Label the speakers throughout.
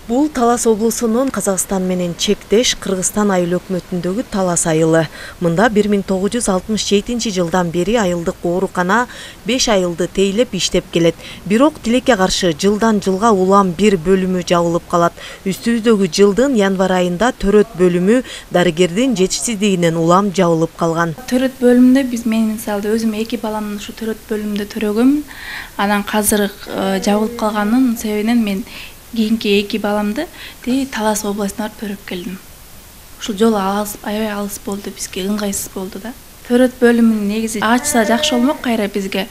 Speaker 1: Бул Талас облусунун Казакстан менен чектеш Кыргызстан айыл өкмөтүндөгү Талас айылы. Мында 1967 жылдан бери айылдык оорукана 5 айылды тейлеп иштеп келет. Бирок тилекке каршы жылдан жылга улам бир бөлүмү жабылып калат. Үстүбүздөгү жылдын январь айында төрөт бөлүмү дарыгердин жетишсиздигинен улам жабылып калган.
Speaker 2: Төрөт бөлүмдө мен мисалда өзүм 2 баламды ушу төрөт бөлүмдө төрөгөм. Анан казыр жабылып калганын себебинен мен кийинки 2 баламды Талас областына төрөп келдим. Ушул жол аябай алыс болду, бизге ыңгайсыз болду да. Төрөт бөлүмүн негизи ачса жакшы болмок, кайра бизге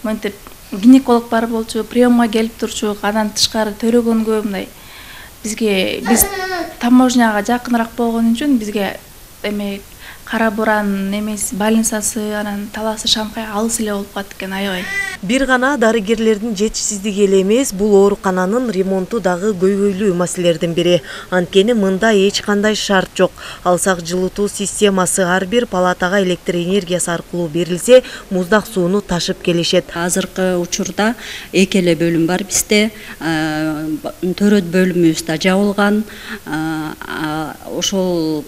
Speaker 2: мынтип гинеколог бар болчу, приемга келип турчу, андан тышкары төрөгөнгө мындай биз таможняга жакыныраак болгон үчүн бизге Кара Буран больницасы, анан Таласы Шанкай алыс эле болуп калат экен аябай.
Speaker 1: Бир гана дарыгерлердин жетишсиздиги эле эмес, бул оорукананын ремонту дагы көйгөйлүү маселелердин бири. Анткени мында эч кандай шарт жок. Алсак жылытуу системасы ар бир палатага электр энергиясы аркылуу берилсе, муздак сууну ташып келишет.
Speaker 3: Азыркы учурда 2 эле бөлүм бар бизде. Төрөт бөлүмүбүз да жабылган. Ошол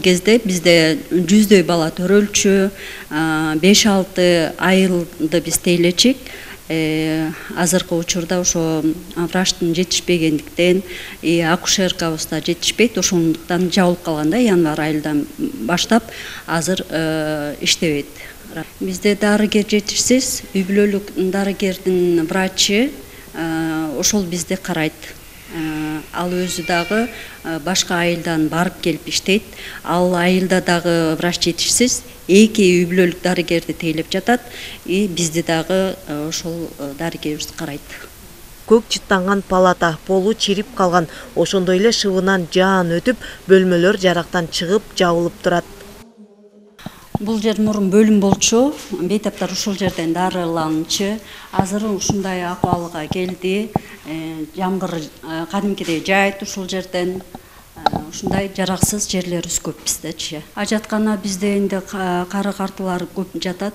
Speaker 3: кезде бизде 100дөй бала төрөлчү, 5-6 айылды биз тейлечик. Азыркы учурда ошо врачтын жетишпегендиктен, акушеркабыз да жетишпейт, ошондуктан жабылып калганда январь айынан баштап азыр иштебейт. Бизде дарыгер жетишсиз, үй бүлөлүк дарыгердин врачы ошол бизди карайт. Ал өзү дагы башка айылдан барып келип иштейт. Ал айылда дагы врач жетишсиз, 2 үй бүлөлүк дарыгерди тейлеп жатат, бизди дагы ошол дарыгерибиз карайт.
Speaker 1: Көк чыттанган палата, полу чирип калган, ошондой эле шыбынан жаан өтүп, бөлмөлөр жарактан чыгып, жабылып турат.
Speaker 3: Бул жер мурун бөлүм болчу, бейтаптар ушул жерден дарыланчы. Азыр ушундай акыбалга келди. Жамгыр кадимкидей жайт ушул жерден. Ушундай жараксыз жерлерибиз көп биздечи. Ажаткана бизде энди кары картылар көп жатат,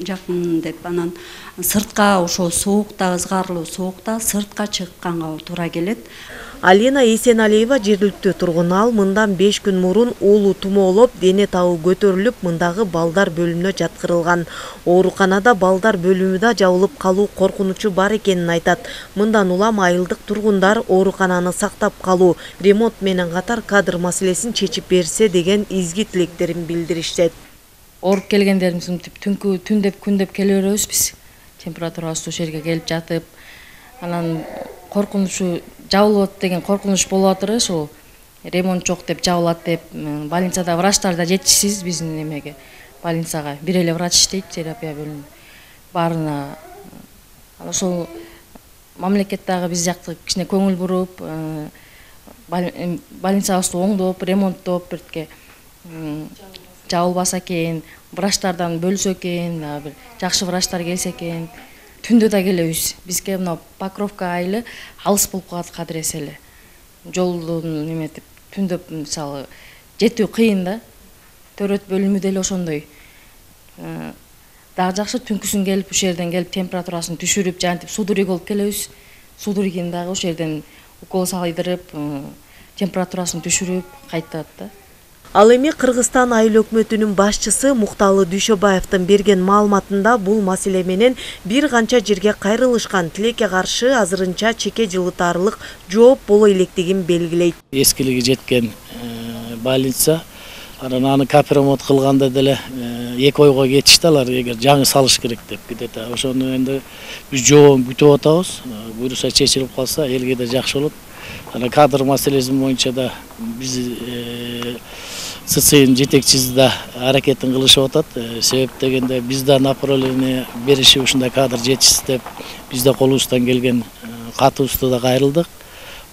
Speaker 3: жакын деп, анан сыртка ошол суукта, ызгарлуу суукта сыртка чыкканга туура келет.
Speaker 1: Алина Есеналиева жергиликтүү тургун. Ал мындан 5 күн мурун уулу тумоолоп, дене табы көтөрүлүп, мындагы балдар бөлүмүнө жаткырылган. Ооруканада балдар бөлүмү да жабылып калуу коркунучу бар экенин айтат. Мындан улам айылдык тургундар оорукананы сактап калуу, ремонт менен катар кадр маселесин чечип берсе деген изги тилектерин билдиришет.
Speaker 4: Ооруп келгендерибиз түнкү түндөп күндөп келе беребиз биз. Температурасы ошол жерге келип жатып, анан коркунучу жабылып деген коркунуч болуп атыр, ошол ремонт жок деп жабылат деп. Больницада врачтар да жетишсиз биздин эмеге. Больницага бир эле врач иштейт, терапия бөлүмү баарына. Ошол мамлекет дагы биз жакты кичине көңүл буруп, больницабызды оңдоп, ремонттоп биртке жабылбаса экен, врачтардан бөлсө экен, бир жакшы врачтар келсе экен. Түндө да келебиз. Бизге мына Покровка айылы алыс болуп калат кадыресе эле. Жолдун эметип түндөп мисалы жетүү кыйын да. Төрөт бөлүмү деле ошондой. Дагы жакшы түнкүсүн келип, ошол жерден келип температурасын түшүрүп, жантип судорог болуп келебиз. Судорогин дагы ошол жерден укол салдырып, температурасын түшүрүп кайтат да.
Speaker 1: Ал эми Кыргызстан айыл өкмөтүнүн башчысы Мукталы Дүйшөбаевдин берген маалыматында бул маселе менен бир канча жерге кайрылышкан, тилекке каршы азырынча чеке жылытарлык жооп боло электигин белгилейт.
Speaker 5: Эскилиги жеткен больница, анан аны капремонт кылганда деле 2 ойго кетишти алар, эгер жаңы салыш керек деп кетет. Ошону энди биз жообун күтүп атабыз. Буюрса чечилип калса элге да жакшы болот. Анан кадр маселеси боюнча да биз СЦИ жетекчиси да аракетин кылышып атат. Себеп дегенде биз да направление бериши ушундай кадр жетишсиз деп биз да колубуздан келген катыбызды да кайрылдык.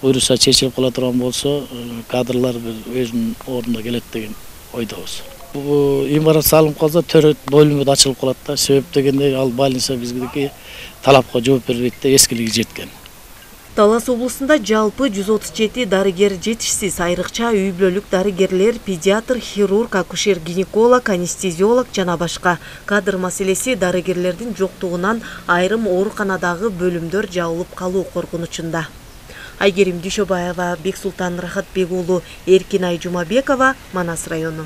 Speaker 5: Буюрса чечилип кала турган болсо кадрлар өзүнүн ордуна келет деген ойдобуз. Бул имарат салынып калса төрөт бөлүмү да ачылып калат да. Себеп дегенде ал больница бизге талапка жооп бербейт да, эскилиги жеткен.
Speaker 1: Талас облусунда жалпы 137 дарыгер жетишсиз, айрыкча үй бүлөлүк дарыгерлер, педиатр, хирург, акушер, гинеколог, анестезиолог жана башка. Кадр маселеси дарыгерлердин жоктугунан айрым ооруканадагы бөлүмдөр жабылып калуу коркунучунда. Айгерим Дүйшөбаева, Бексултан Рахатбек уулу, Эркинай Жумабекова, Манас району.